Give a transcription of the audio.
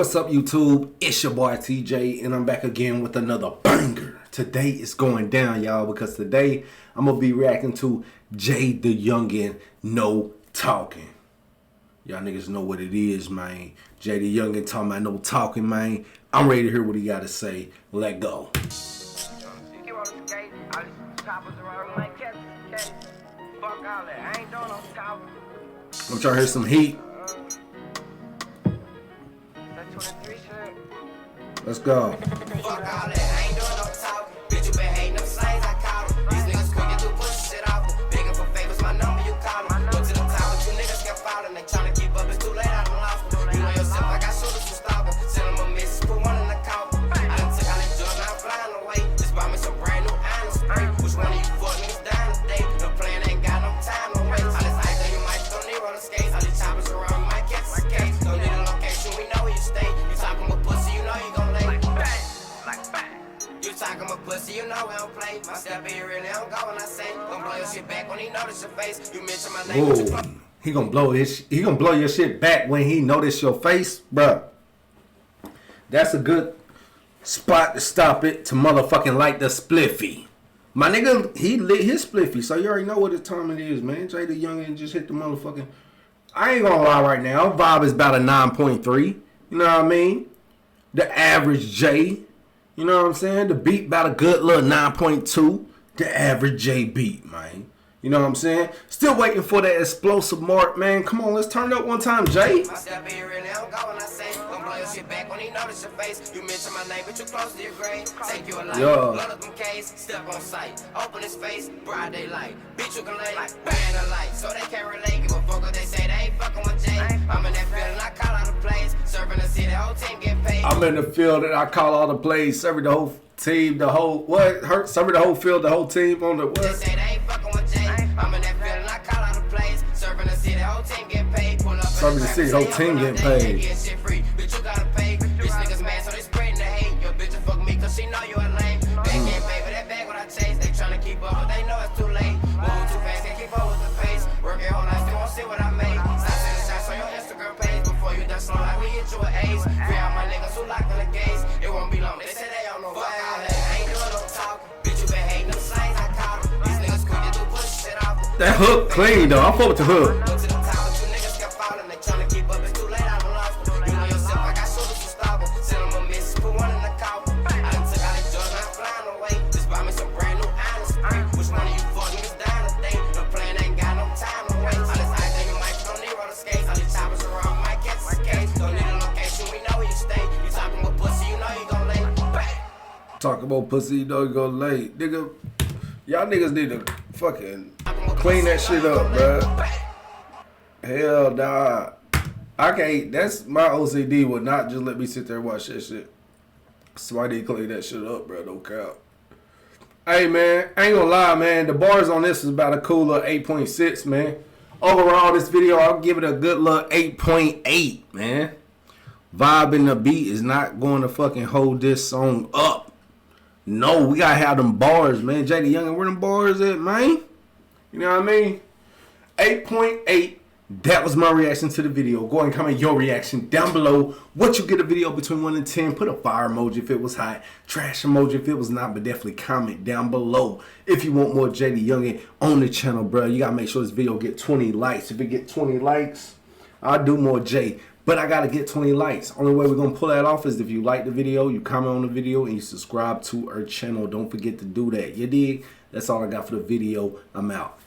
What's up, YouTube? It's your boy TJ, and I'm back again with another banger. Today is going down, y'all, because today I'm gonna be reacting to JayDaYoungan, No Talking. Y'all niggas know what it is, man. JayDaYoungan talking about no talking, man. I'm ready to hear what he got to say. Let go. I'm trying to hear some heat. Let's go. Fuck all that, I ain't doing no talk. Bitch, you been hating them slangs, I call them. These niggas quick to do push shit off. Begging for favors, my number, you call them. Go to the top, but you niggas kept falling. They tryna keep up, it's too late, I done lost them. You know yourself, I got shooters who stalk them. Send them a message, put one in the coffin. I done took all that drugs, now I'm flying away. Just bought me some brand new island spray. Which one of you fuck niggas dying today? No plan, ain't got no time to waste. All this ice that you might don't need roller skates. All these choppers around, you might catch a case. Don't need a location, we know where you stay. You talking with pussy, you know you gon' lay. You talking about pussy, you know we don't play. My step here really don't go when I say. Gonna blow your shit back when he notice your face. You mention my name. Ooh, he gonna blow your shit back when he notice your face, bruh. That's a good spot to stop it, to motherfucking light the spliffy. My nigga, he lit his spliffy, so you already know what the time it is, man. JayDaYoungan just hit the motherfucking. I ain't gonna lie right now, vibe is about a 9.3. You know what I mean? The average J. You know what I'm saying? The beat about a good little 9.2. The average J beat, man. You know what I'm saying? Still waiting for that explosive mark, man. Come on, let's turn it up one time, Jay. My step here really don't go when I say. Gonna blow your shit back when he notice your face. You mention my name, but you close to your grave. Take you a life, blood up them case. Step on sight, open his face, broad daylight. Bitch, you can lay like bang a light. So they can't relate, give a fuck what they say. They ain't fucking with Jay. I'm in that field and I call out the plays. Serving the city, the whole team get paid. I'm in the field and I call all the plays. Serving the whole team, the whole what? Serving the whole field, the whole team on the what? They say they ain't fucking with Jay. I'm in that field and I call out the plays. Serving the city, the whole team get paid. Pull up serving the city, the whole team get paid. Get shit free, bitch, you gotta pay. Bitch niggas mad, so they spreading the hate. Your bitch fuck me, cause she know you a lame. They can't pay for that bag what I chase. They tryna keep up, but they know it's too late. Move too fast, can't keep up with the pace. Work your whole life, still won't see what I made. Stop sending shots on your Instagram page before you done slow like we hit you with A's. Free all my niggas who locked in the gates. It won't be long, they say they don't know why. I ain't doing no talk. Bitch, you been hating them slangs, I call them. These niggas quick to do push shit off. That hook clean though. I fuck with the hook. Go to the top, but you niggas kept falling. They tryna keep up, it's too late, I done lost them. You know yourself, I got shooters who stop them. Send them a message, put one in the coffin. I done took all that drugs, now I'm flying away. Just bought me some brand new island spray. Which one of you fuck niggas dying today? No plan, ain't got no time to waste. All this ice that you might don't need roller skates. All these choppers around, you might catch a case. Don't need a location, we know where you stay. You talking about pussy, you know you gon' lay. Talk about pussy, you know you gonna lay. Nigga, y'all niggas need to fucking clean that shit up, bruh. Hell nah. I can't, that's my OCD would not just let me sit there and watch that shit. So I need to clean that shit up, bruh, no cap. Hey man, I ain't gonna lie, man. The bars on this is about a cool little 8.6, man. Overall, this video, I'll give it a good little 8.8, man. Vibe and the beat is not going to fucking hold this song up. No, we gotta have them bars, man. JayDaYoungan, where them bars at, man? You know what I mean? 8.8. That was my reaction to the video. Go ahead and comment your reaction down below. What you get a video between 1 and 10. Put a fire emoji if it was hot. Trash emoji if it was not. But definitely comment down below if you want more JayDaYoungan on the channel, bro. You gotta make sure this video get 20 likes. If it get 20 likes, I'll do more Jay. But I gotta get 20 likes. Only way we're gonna pull that off is if you like the video, you comment on the video, and you subscribe to our channel. Don't forget to do that. You dig? That's all I got for the video. I'm out.